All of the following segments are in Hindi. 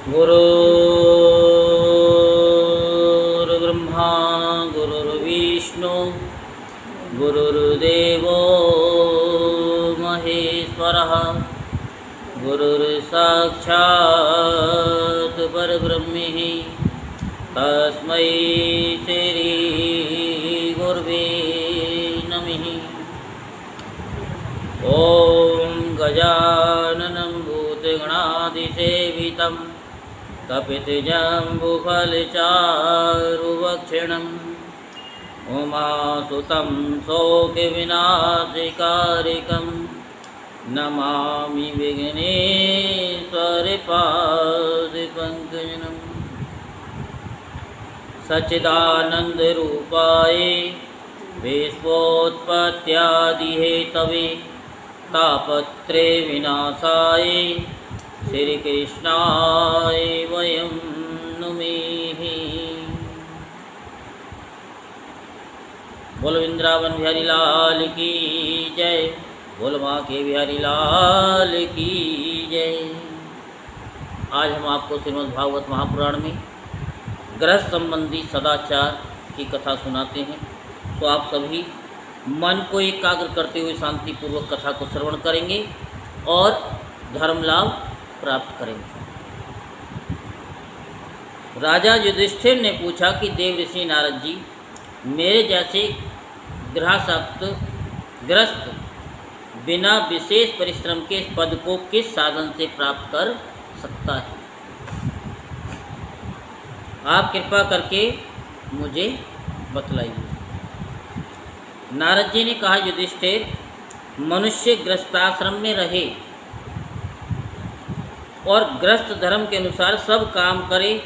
गुरुर्ब्रह्मा गुरुर्विष्णु गुरुर्देवो महेश्वरः गुरुर्साक्षात् परब्रह्म तस्मै श्री गुरुवे नमः। ॐ गजाननं भूतगणाधिसेवितं कपितजम्बुफलचारुभक्षणम् उमासुतं शोकविनाशकारिकं नमामि विघ्नेश्वरपादपङ्कजम्। सच्चिदानन्दरूपाय विश्वोत्पत्त्यादिहेतवे तापत्रे विनाशाय श्रीकृष्णाय वयं नुमः। बोलो वृंदावन बिहारी लाल की जय, बोलो माँ के बिहारी लाल की जय। आज हम आपको श्रीमद् भागवत महापुराण में गृहस्थ संबंधी सदाचार की कथा सुनाते हैं। तो आप सभी मन को एकाग्र करते हुए शांतिपूर्वक कथा को श्रवण करेंगे और धर्म लाभ प्राप्त करेंगे। राजा युधिष्ठिर ने पूछा कि देव ऋषि नारद जी, मेरे जैसे गृहस्थ बिना विशेष परिश्रम के इस पद को किस साधन से प्राप्त कर सकता है? आप कृपा करके मुझे बतलाइए। नारद जी ने कहा, युधिष्ठिर, मनुष्य गृहस्थाश्रम में रहे और गृहस्थ धर्म के अनुसार सब काम करे,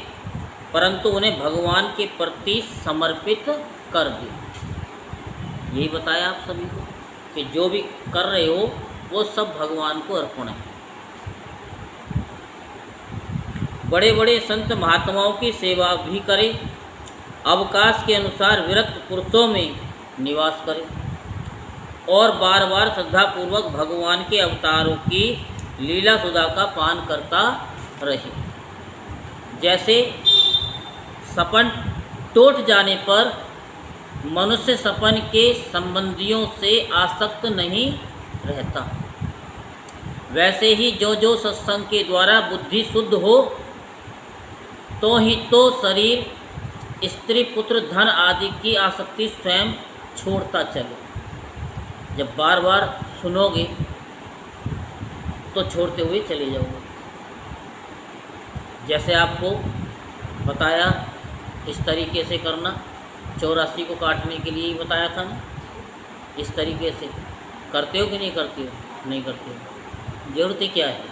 परंतु उन्हें भगवान के प्रति समर्पित कर दे। यही बताया आप सभी को कि जो भी कर रहे हो वो सब भगवान को अर्पण है। बड़े बड़े संत महात्माओं की सेवा भी करे, अवकाश के अनुसार विरक्त पुरुषों में निवास करे और बार बार श्रद्धापूर्वक भगवान के अवतारों की लीला सुधा का पान करता रहे। जैसे सपन टूट जाने पर मनुष्य सपन के संबंधियों से आसक्त नहीं रहता, वैसे ही जो सत्संग के द्वारा बुद्धि शुद्ध हो तो ही तो शरीर, स्त्री, पुत्र, धन आदि की आसक्ति स्वयं छोड़ता चले। जब बार बार सुनोगे तो छोड़ते हुए चले जाओगे। जैसे आपको बताया इस तरीके से करना, 84 को काटने के लिए ही बताया था ना। इस तरीके से करते हो कि नहीं करते हो? नहीं करते हो। जरूरत क्या है?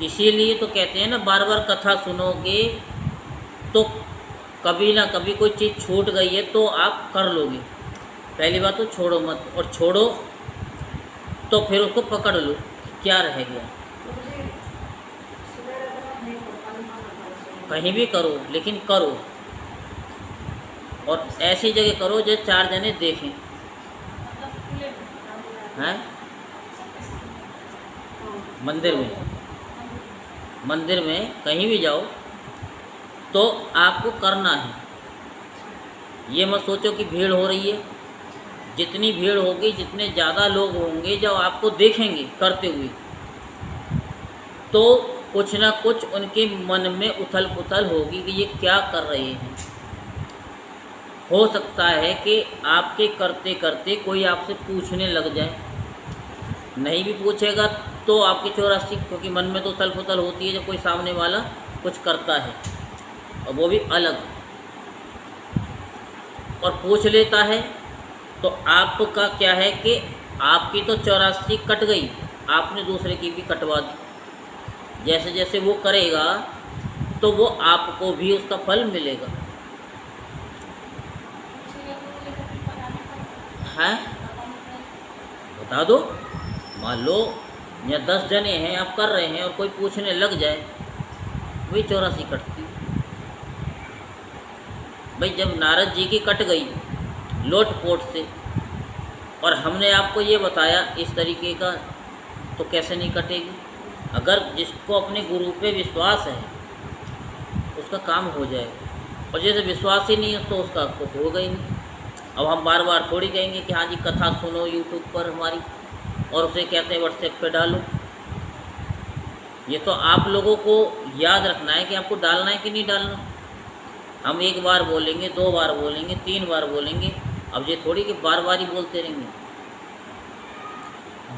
इसीलिए तो कहते हैं ना, बार बार कथा सुनोगे तो कभी ना कभी कोई चीज़ छूट गई है तो आप कर लोगे। पहली बात तो छोड़ो मत, और छोड़ो तो फिर उसको पकड़ लो, क्या रह गया। कहीं भी करो लेकिन करो, और ऐसी जगह करो जो 4 जने देखें। हैं? मंदिर में कहीं भी जाओ तो आपको करना है। ये मत सोचो कि भीड़ हो रही है। जितनी भीड़ होगी, जितने ज़्यादा लोग होंगे, जब आपको देखेंगे करते हुए तो कुछ ना कुछ उनके मन में उथल पुथल होगी कि ये क्या कर रहे हैं। हो सकता है कि आपके करते करते कोई आपसे पूछने लग जाए। नहीं भी पूछेगा तो आपकी 84, क्योंकि मन में तो उथल पुथल होती है जब कोई सामने वाला कुछ करता है और वो भी अलग, और पूछ लेता है तो आपका क्या है कि आपकी तो 84 कट गई, आपने दूसरे की भी कटवा दी। जैसे जैसे वो करेगा तो वो आपको भी उसका फल मिलेगा। है? बता दो। मान लो या 10 जने हैं, आप कर रहे हैं और कोई पूछने लग जाए, वही 84 कटती। भाई जब नारद जी की कट गई लोटपोट से, और हमने आपको ये बताया इस तरीके का, तो कैसे नहीं कटेगी? अगर जिसको अपने गुरु पे विश्वास है उसका काम हो जाएगा। और जैसे विश्वास ही नहीं है तो उसका कुछ होगा ही नहीं। अब हम बार बार थोड़ी कहेंगे कि हाँ जी कथा सुनो यूट्यूब पर हमारी, और उसे कहते हैं व्हाट्सएप पे डालो। ये तो आप लोगों को याद रखना है कि आपको डालना है कि नहीं डालना। हम एक बार बोलेंगे, 2 बार बोलेंगे, 3 बार बोलेंगे, अब ये थोड़ी कि बार बार ही बोलते रहेंगे।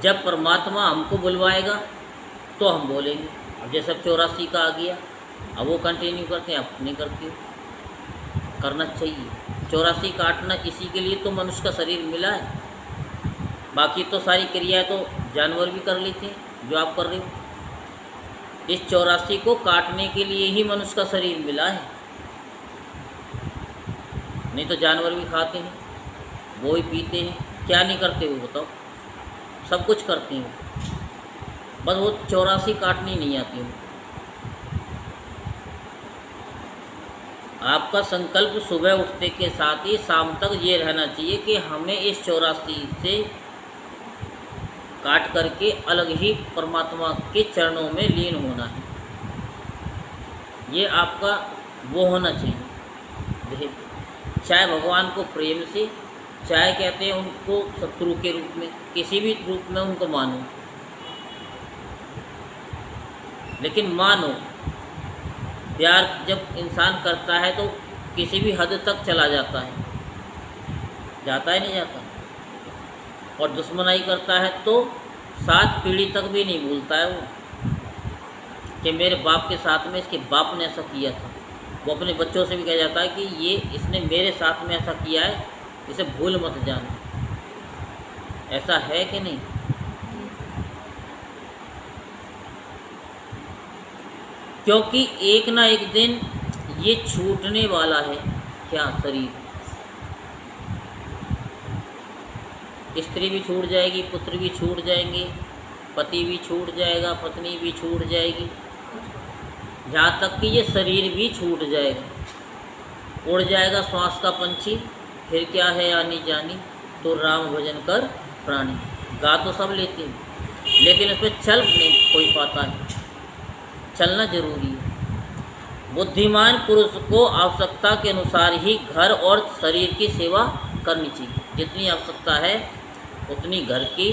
जब परमात्मा हमको बुलवाएगा तो हम बोलेंगे। अब जैसे 84 का आ गया, अब वो कंटिन्यू करते हैं, अब नहीं करती। करना चाहिए। 84 काटना इसी के लिए तो मनुष्य का शरीर मिला है। बाकी तो सारी क्रियाएं तो जानवर भी कर लेते हैं जो आप कर रहे हो। इस 84 को काटने के लिए ही मनुष्य का शरीर मिला है। नहीं तो जानवर भी खाते हैं, वो ही पीते हैं, क्या नहीं करते वो बताओ? सब कुछ करते हैं, बस वो 84 काटनी नहीं आती है। आपका संकल्प सुबह उठते के साथ ही शाम तक ये रहना चाहिए कि हमें इस 84 से काट करके अलग ही परमात्मा के चरणों में लीन होना है। ये आपका वो होना चाहिए। चाहे भगवान को प्रेम से, चाहे कहते हैं उनको शत्रु के रूप में, किसी भी रूप में उनको मानो, लेकिन मानो। प्यार जब इंसान करता है तो किसी भी हद तक चला जाता है, जाता है नहीं जाता। और दुश्मनाई करता है तो 7 पीढ़ी तक भी नहीं भूलता है वो कि मेरे बाप के साथ में इसके बाप ने ऐसा किया था। वो अपने बच्चों से भी कह जाता है कि ये इसने मेरे साथ में ऐसा किया है, इसे भूल मत जाना। ऐसा है कि नहीं? क्योंकि एक ना एक दिन ये छूटने वाला है। क्या? शरीर। स्त्री भी छूट जाएगी, पुत्र भी छूट जाएंगे, पति भी छूट जाएगा, पत्नी भी छूट जाएगी, जहाँ तक कि ये शरीर भी छूट जाएगा। उड़ जाएगा श्वास का पंछी, फिर क्या है आनी जानी, तो राम भजन कर प्राणी। गा तो सब लेते हैं, लेकिन उस पर चल नहीं कोई पाता है। चलना जरूरी है। बुद्धिमान पुरुष को आवश्यकता के अनुसार ही घर और शरीर की सेवा करनी चाहिए। जितनी आवश्यकता है उतनी घर की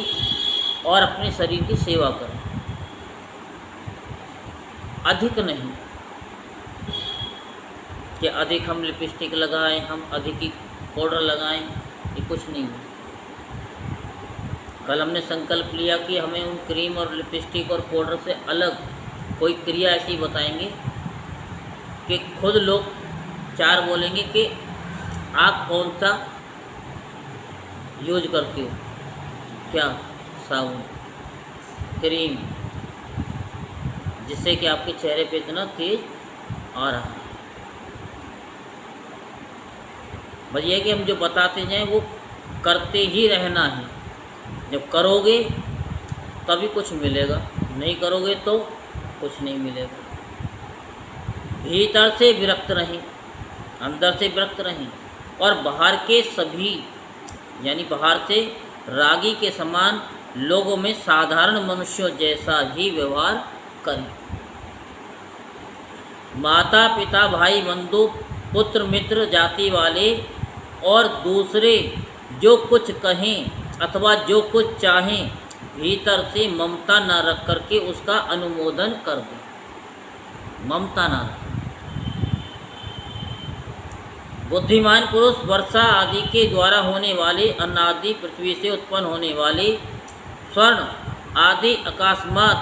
और अपने शरीर की सेवा करें, अधिक नहीं कि अधिक हम लिपस्टिक लगाएं, हम अधिक ही पाउडर लगाएं, ये कुछ नहीं है। कल हमने संकल्प लिया कि हमें उन क्रीम और लिपस्टिक और पाउडर से अलग कोई क्रिया ऐसी बताएंगे कि खुद लोग 4 बोलेंगे कि आप कौन सा यूज करते हो। क्या? साबुन, क्रीम, जिससे कि आपके चेहरे पे इतना तेज आ रहा है। बस ये है कि हम जो बताते जाएं वो करते ही रहना है। जब करोगे तभी कुछ मिलेगा, नहीं करोगे तो कुछ नहीं मिलेगा। भीतर से विरक्त रहें, अंदर से विरक्त रहें, और बाहर के सभी यानी बाहर से रागी के समान लोगों में साधारण मनुष्यों जैसा ही व्यवहार करें। माता पिता भाई बंधु पुत्र मित्र जाति वाले और दूसरे जो कुछ कहें अथवा जो कुछ चाहें, भीतर से ममता न रख करके उसका अनुमोदन कर दें। ममता न रख। बुद्धिमान पुरुष वर्षा आदि के द्वारा होने वाले अन्न आदि, पृथ्वी से उत्पन्न होने वाले स्वर्ण आदि, अकस्मात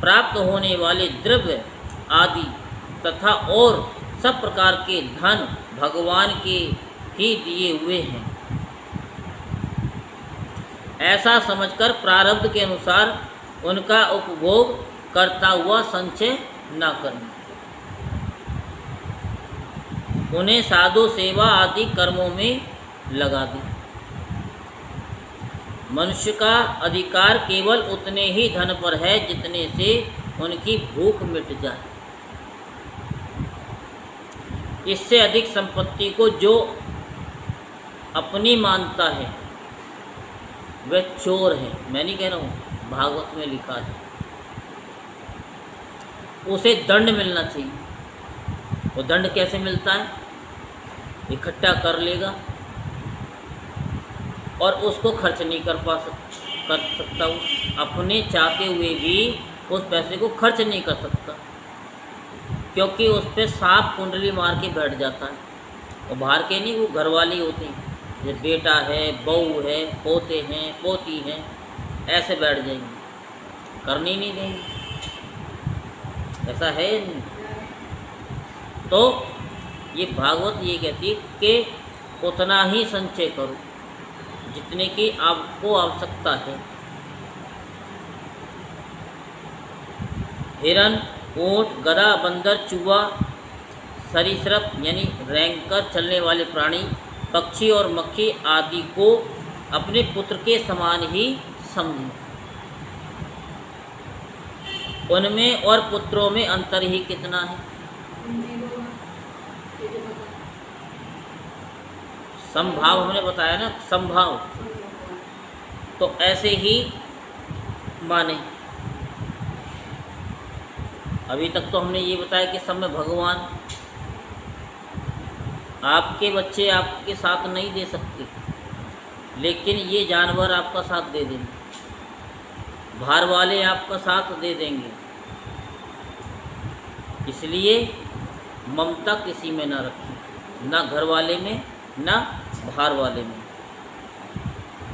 प्राप्त होने वाले द्रव्य आदि तथा और सब प्रकार के धन भगवान के ही दिए हुए हैं, ऐसा समझकर प्रारब्ध के अनुसार उनका उपभोग करता हुआ संचय न करना। उन्हें साधु सेवा आदि कर्मों में लगा दें। मनुष्य का अधिकार केवल उतने ही धन पर है जितने से उनकी भूख मिट जाए। इससे अधिक संपत्ति को जो अपनी मानता है वह चोर है। मैं नहीं कह रहा हूँ, भागवत में लिखा है। उसे दंड मिलना चाहिए। वो दंड कैसे मिलता है? इकट्ठा कर लेगा और उसको खर्च नहीं कर सकता वो, अपने चाहते हुए भी उस पैसे को खर्च नहीं कर सकता, क्योंकि उस पर सांप कुंडली मार के बैठ जाता है। और बाहर के नहीं, वो घर वाले होते हैं, जैसे बेटा है, बहू है, पोते हैं, पोती हैं, ऐसे बैठ जाएंगे, करनी नहीं देंगे। ऐसा है नहीं। तो ये भागवत ये कहती है कि उतना ही संचय करो जितने की आपको आवश्यकता है। हिरन, ऊंट, गधा, बंदर, चूहा, सरीसृप यानी रेंगकर चलने वाले प्राणी, पक्षी और मक्खी आदि को अपने पुत्र के समान ही समझें। उनमें और पुत्रों में अंतर ही कितना है? संभाव हमने बताया ना, संभाव। तो ऐसे ही माने। अभी तक तो हमने ये बताया कि सब में भगवान। आपके बच्चे आपके साथ नहीं दे सकते, लेकिन ये जानवर आपका साथ दे देंगे, बाहर वाले आपका साथ दे देंगे। इसलिए ममता किसी में ना रखें, ना घर वाले में, ना बाहर वाले में।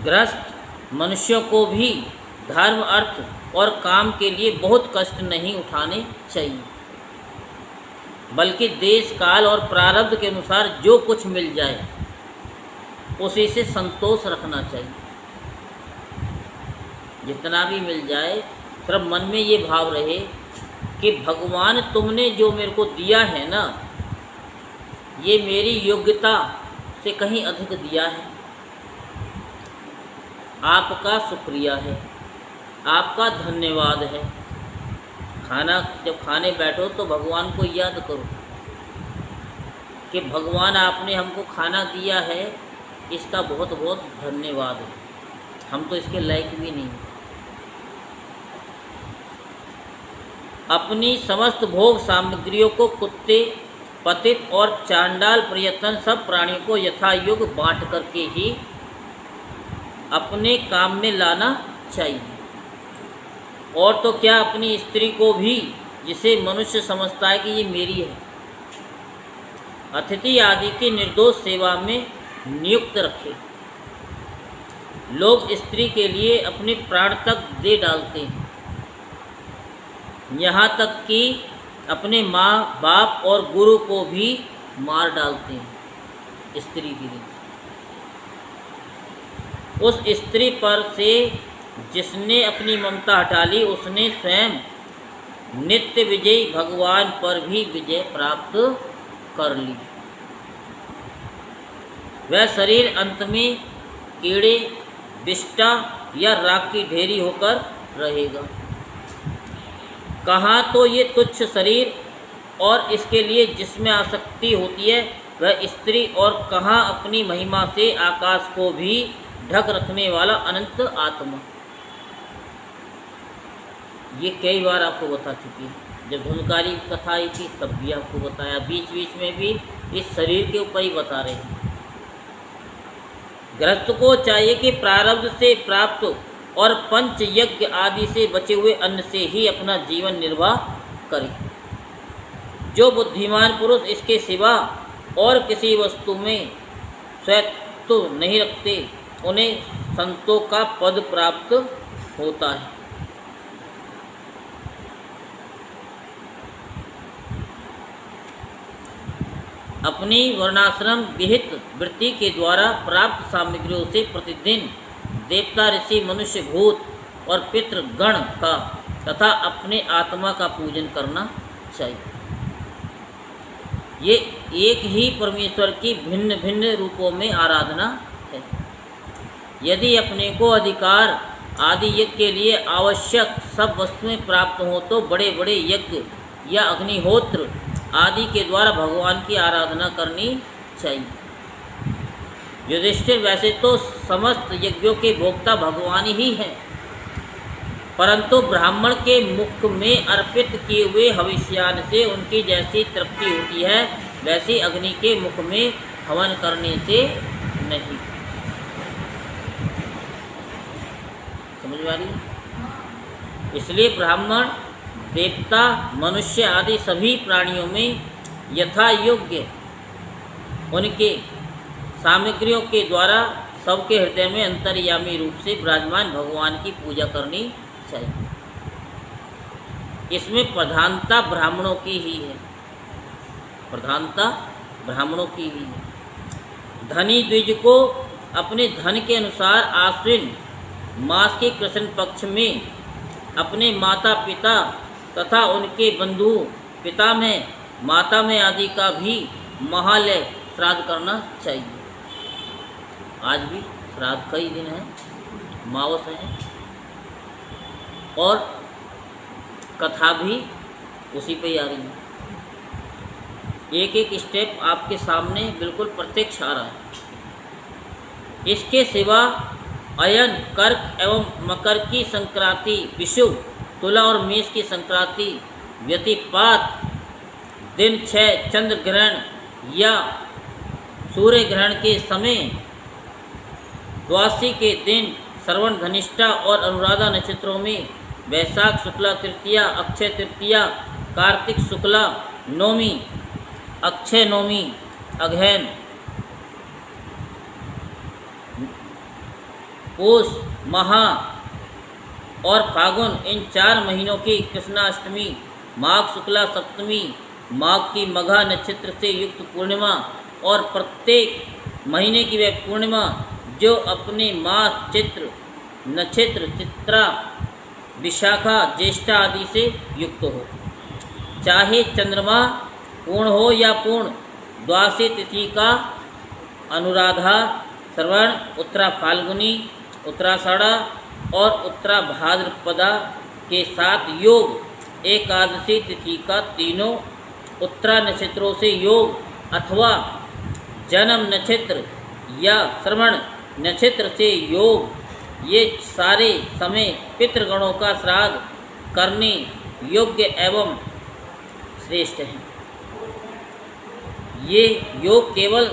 गृहस्थ मनुष्यों को भी धर्म, अर्थ और काम के लिए बहुत कष्ट नहीं उठाने चाहिए, बल्कि देश काल और प्रारब्ध के अनुसार जो कुछ मिल जाए उसी से संतोष रखना चाहिए। जितना भी मिल जाए, सिर्फ मन में ये भाव रहे कि भगवान तुमने जो मेरे को दिया है ना, ये मेरी योग्यता से कहीं अधिक दिया है। आपका शुक्रिया है, आपका धन्यवाद है। खाना जब खाने बैठो तो भगवान को याद करो कि भगवान आपने हमको खाना दिया है, इसका बहुत बहुत धन्यवाद है। हम तो इसके लायक भी नहीं। अपनी समस्त भोग सामग्रियों को कुत्ते, पतित और चांडाल प्रयत्न सब प्राणियों को यथायोग बांट करके ही अपने काम में लाना चाहिए। और तो क्या, अपनी स्त्री को भी, जिसे मनुष्य समझता है कि ये मेरी है, अतिथि आदि की निर्दोष सेवा में नियुक्त रखे। लोग स्त्री के लिए अपने प्राण तक दे डालते हैं, यहाँ तक कि अपने माँ बाप और गुरु को भी मार डालते हैं स्त्री के लिए। उस स्त्री पर से जिसने अपनी ममता हटा ली, उसने स्वयं नित्य विजयी भगवान पर भी विजय प्राप्त कर ली। वह शरीर अंत में कीड़े, विष्ठा या राख की ढेरी होकर रहेगा। कहाँ तो ये तुच्छ शरीर और इसके लिए जिसमें आसक्ति होती है वह स्त्री, और कहाँ अपनी महिमा से आकाश को भी ढक रखने वाला अनंत आत्मा। ये कई बार आपको बता चुकी है। जब धुनकारी कथा आई थी तब भी आपको बताया, बीच बीच में भी इस शरीर के ऊपर ही बता रहे हैं। गृहस्थ को चाहिए कि प्रारब्ध से प्राप्त और पंच यज्ञ आदि से बचे हुए अन्न से ही अपना जीवन निर्वाह करे। जो बुद्धिमान पुरुष इसके सिवा और किसी वस्तु में स्वत्व नहीं रखते, उन्हें संतों का पद प्राप्त होता है। अपनी वर्णाश्रम विहित वृत्ति के द्वारा प्राप्त सामग्रियों से प्रतिदिन देवता, ऋषि, मनुष्य, भूत और पितृगण का तथा अपने आत्मा का पूजन करना चाहिए। ये एक ही परमेश्वर की भिन्न भिन्न रूपों में आराधना है। यदि अपने को अधिकार आदि यज्ञ के लिए आवश्यक सब वस्तुएं प्राप्त हों तो बड़े बड़े यज्ञ या अग्निहोत्र आदि के द्वारा भगवान की आराधना करनी चाहिए। युधिष्ठिर, वैसे तो समस्त यज्ञों के भोक्ता भगवान ही हैं, परंतु ब्राह्मण के मुख में अर्पित किए हुए हविष्यान से उनकी जैसी तृप्ति होती है, वैसी अग्नि के मुख में हवन करने से नहीं। समझ में आ रही है? इसलिए ब्राह्मण, देवता, मनुष्य आदि सभी प्राणियों में यथा योग्य उनके सामग्रियों के द्वारा सबके हृदय में अंतर्यामी रूप से विराजमान भगवान की पूजा करनी चाहिए। इसमें प्रधानता ब्राह्मणों की ही है, प्रधानता ब्राह्मणों की ही है। धनी द्विज को अपने धन के अनुसार आश्विन मास के कृष्ण पक्ष में अपने माता पिता तथा उनके बंधु पितामह मातामह आदि का भी महालय श्राद्ध करना चाहिए। आज भी श्राद्ध का ही दिन है, मावस है, और कथा भी उसी पे ही आ रही है। एक एक स्टेप आपके सामने बिल्कुल प्रत्यक्ष आ रहा है। इसके सिवा अयन, कर्क एवं मकर की संक्रांति, विषुव, तुला और मेष की संक्रांति, व्यतिपात दिन 6 चंद्र ग्रहण या सूर्य ग्रहण के समय, द्वादशी के दिन, श्रवण धनिष्ठा और अनुराधा नक्षत्रों में, वैशाख शुक्ला तृतीया, अक्षय तृतीया, कार्तिक शुक्ला नवमी, अक्षय नवमी, अगहन, पौष, महा और फागुन, इन 4 महीनों की कृष्णाष्टमी, माघ शुक्ला सप्तमी, माघ की मघा नक्षत्र से युक्त पूर्णिमा और प्रत्येक महीने की वह पूर्णिमा जो अपने मास, चित्र, नक्षत्र, चित्रा, विशाखा, ज्येष्ठा आदि से युक्त हो, चाहे चंद्रमा पूर्ण हो या पूर्ण, द्वादशी तिथि का अनुराधा, श्रवण, उत्तरा फाल्गुनी, उत्तराषाढ़ा और उत्तरा भाद्रपदा के साथ योग, एकादशी तिथि का तीनों उत्तरा नक्षत्रों से योग अथवा जन्म नक्षत्र या श्रवण नक्षत्र से योग, ये सारे समय पितृगणों का श्राद्ध करने योग्य एवं श्रेष्ठ हैं। ये योग केवल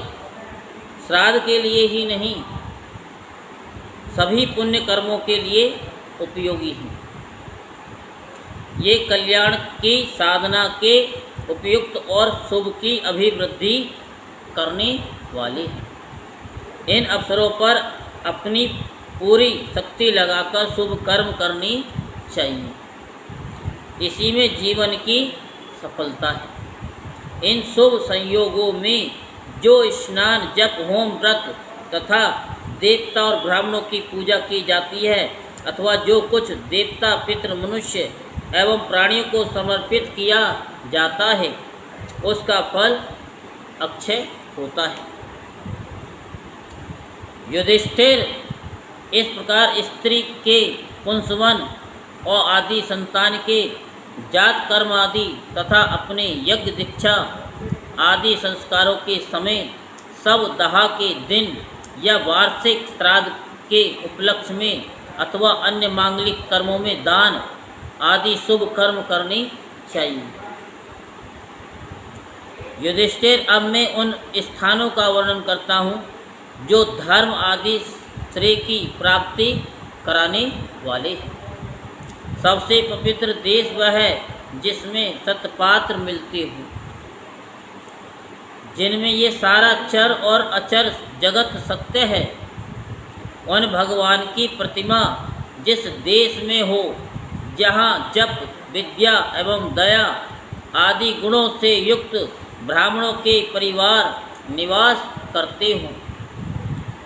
श्राद्ध के लिए ही नहीं, सभी पुण्य कर्मों के लिए उपयोगी हैं। ये कल्याण की साधना के उपयुक्त और शुभ की अभिवृद्धि करने वाले हैं। इन अवसरों पर अपनी पूरी शक्ति लगाकर शुभ कर्म करनी चाहिए, इसी में जीवन की सफलता है। इन शुभ संयोगों में जो स्नान, जप, होम, व्रत तथा देवता और ब्राह्मणों की पूजा की जाती है अथवा जो कुछ देवता, पितृ, मनुष्य एवं प्राणियों को समर्पित किया जाता है उसका फल अक्षय होता है। युधिष्ठिर इस प्रकार स्त्री के पुंसवन और आदि संतान के जात कर्म आदि तथा अपने यज्ञ दीक्षा आदि संस्कारों के समय सब दहा के दिन या वार्षिक श्राद्ध के उपलक्ष्य में अथवा अन्य मांगलिक कर्मों में दान आदि शुभ कर्म करनी चाहिए। युधिष्ठिर, अब मैं उन स्थानों का वर्णन करता हूँ जो धर्म आदि श्रेय की प्राप्ति कराने वाले हैं। सबसे पवित्र देश वह है जिसमें सतपात्र मिलते हो, जिनमें ये सारा चर और अचर जगत सत्य है। उन भगवान की प्रतिमा जिस देश में हो, जहाँ जप, विद्या एवं दया आदि गुणों से युक्त ब्राह्मणों के परिवार निवास करते हों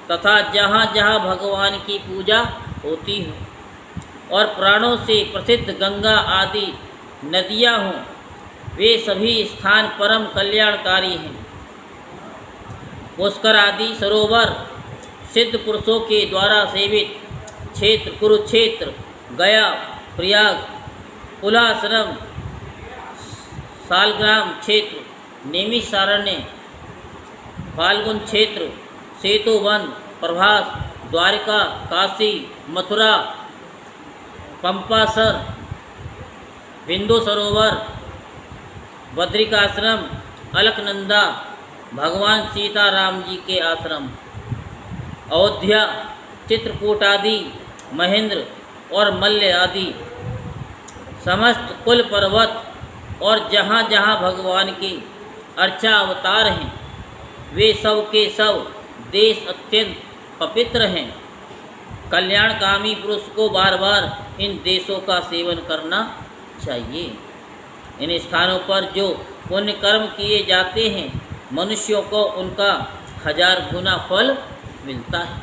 तथा जहाँ जहाँ भगवान की पूजा होती हो और प्राणों से प्रसिद्ध गंगा आदि नदियाँ हों, वे सभी स्थान परम कल्याणकारी हैं। पुष्कर आदि सरोवर सिद्ध पुरुषों के द्वारा सेवित क्षेत्र, कुरुक्षेत्र, गया, प्रयाग, पुलासरम, सालग्राम क्षेत्र, नेमिषारण्य, फाल्गुन क्षेत्र, सेतुवन, प्रभास, द्वारिका, काशी, मथुरा, पंपासर, बिंदु सरोवर, बद्रिकाश्रम, अलकनंदा, भगवान सीताराम जी के आश्रम, अयोध्या, चित्रकूट आदि, महेंद्र और मल्ल आदि समस्त कुल पर्वत और जहाँ जहाँ भगवान के अर्चा अवतार हैं वे सब के सब देश अत्यंत पवित्र हैं। कल्याणकामी पुरुष को बार बार इन देशों का सेवन करना चाहिए। इन स्थानों पर जो पुण्य कर्म किए जाते हैं मनुष्यों को उनका 1000 गुना फल मिलता है,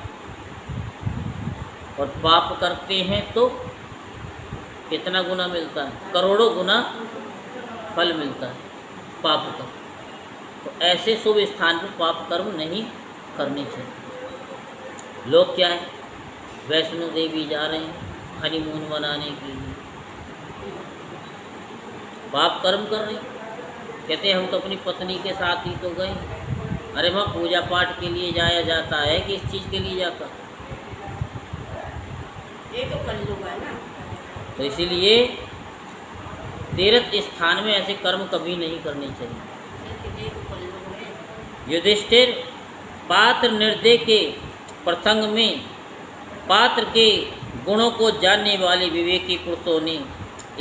और पाप करते हैं तो कितना गुना मिलता है? करोड़ों गुना फल मिलता है पाप का। तो ऐसे शुभ स्थान पर पाप कर्म नहीं करने चाहिए। लोग क्या है, वैष्णो देवी जा रहे हैं हनीमून मनाने के लिए, पाप कर्म कर रहे हैं। कहते हैं हम तो अपनी पत्नी के साथ ही तो गए। अरे वहाँ पूजा पाठ के लिए जाया जाता है कि इस चीज़ के लिए जाता? ये तो कलयुग है ना। तो इसीलिए तीर्थ स्थान में ऐसे कर्म कभी नहीं करने चाहिए। युधिष्ठिर पात्र निर्दय के प्रसंग में पात्र के गुणों को जानने वाले विवेकी पुरुषों ने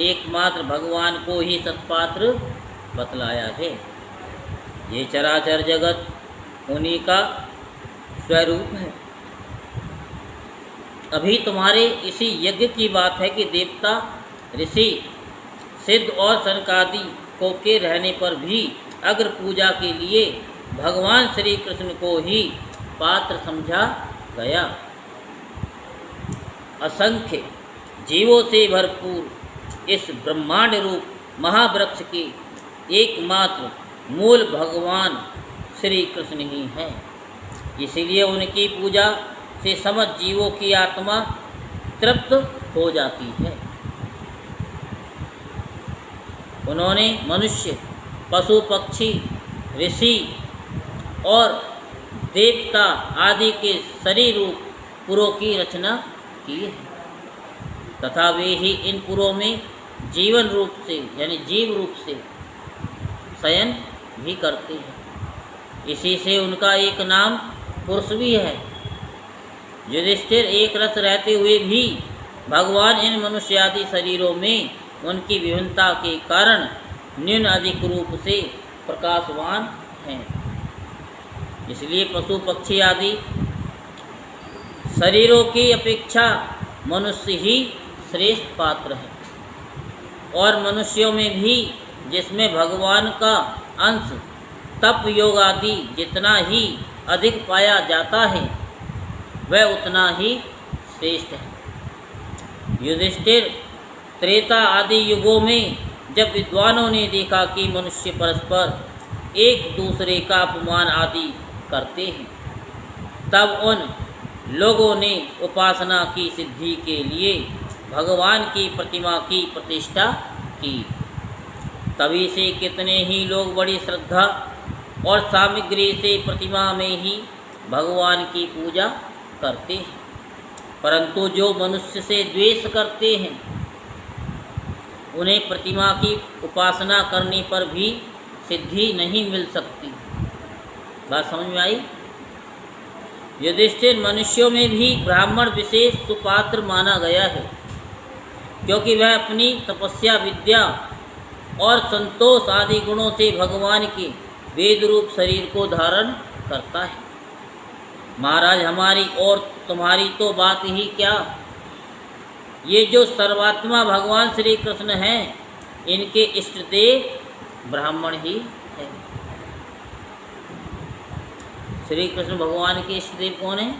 एकमात्र भगवान को ही सत्पात्र बतलाया है। ये चराचर जगत उन्हीं का स्वरूप है। अभी तुम्हारे इसी यज्ञ की बात है कि देवता, ऋषि, सिद्ध और सनकादि को के रहने पर भी अग्र पूजा के लिए भगवान श्री कृष्ण को ही पात्र समझा गया। असंख्य जीवों से भरपूर इस ब्रह्मांड रूप महावृक्ष के एकमात्र मूल भगवान श्री कृष्ण ही हैं। इसीलिए उनकी पूजा से समस्त जीवों की आत्मा तृप्त हो जाती है। उन्होंने मनुष्य, पशु, पक्षी, ऋषि और देवता आदि के शरीर रूप पुरों की रचना की है तथा वे ही इन पुरों में जीवन रूप से यानी जीव रूप से शयन भी करते हैं। इसी से उनका एक नाम पुरुष भी है। युधिष्ठिर एक रस रहते हुए भी भगवान इन मनुष्यादि शरीरों में उनकी विभिन्नता के कारण न्यून अधिक रूप से प्रकाशवान हैं। इसलिए पशु पक्षी आदि शरीरों की अपेक्षा मनुष्य ही श्रेष्ठ पात्र है। और मनुष्यों में भी जिसमें भगवान का अंश तप योग आदि जितना ही अधिक पाया जाता है वह उतना ही श्रेष्ठ है। युधिष्ठिर त्रेता आदि युगों में जब विद्वानों ने देखा कि मनुष्य परस्पर एक दूसरे का अपमान आदि करते हैं तब उन लोगों ने उपासना की सिद्धि के लिए भगवान की प्रतिमा की प्रतिष्ठा की। तभी से कितने ही लोग बड़ी श्रद्धा और सामग्री से प्रतिमा में ही भगवान की पूजा करते हैं, परंतु जो मनुष्य से द्वेष करते हैं उन्हें प्रतिमा की उपासना करने पर भी सिद्धि नहीं मिल सकती। बात समझ में आई? युधिष्ठिर मनुष्यों में भी ब्राह्मण विशेष सुपात्र माना गया है, क्योंकि वह अपनी तपस्या, विद्या और संतोष आदि गुणों से भगवान के वेद रूप शरीर को धारण करता है। महाराज, हमारी और तुम्हारी तो बात ही क्या, ये जो सर्वात्मा भगवान श्री कृष्ण हैं इनके इष्ट देव ब्राह्मण ही है। श्री कृष्ण भगवान के इष्ट देव कौन है?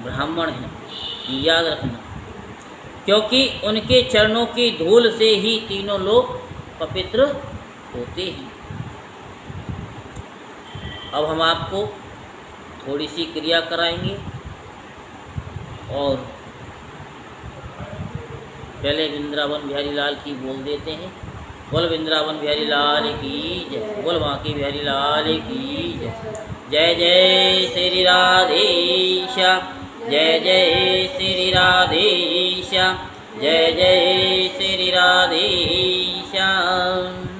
ब्राह्मण हैं, याद रखना, क्योंकि उनके चरणों की धूल से ही तीनों लोग पवित्र होते हैं। अब हम आपको थोड़ी सी क्रिया कराएंगे और पहले वृंदावन बिहारी लाल की बोल देते हैं। बोल वृंदावन बिहारी लाल की जय, बोल बांके बिहारी लाल की जय। जय जय श्री राधेश्याम, जय जय श्री राधेश्याम, जय जय श्री राधे श्याम।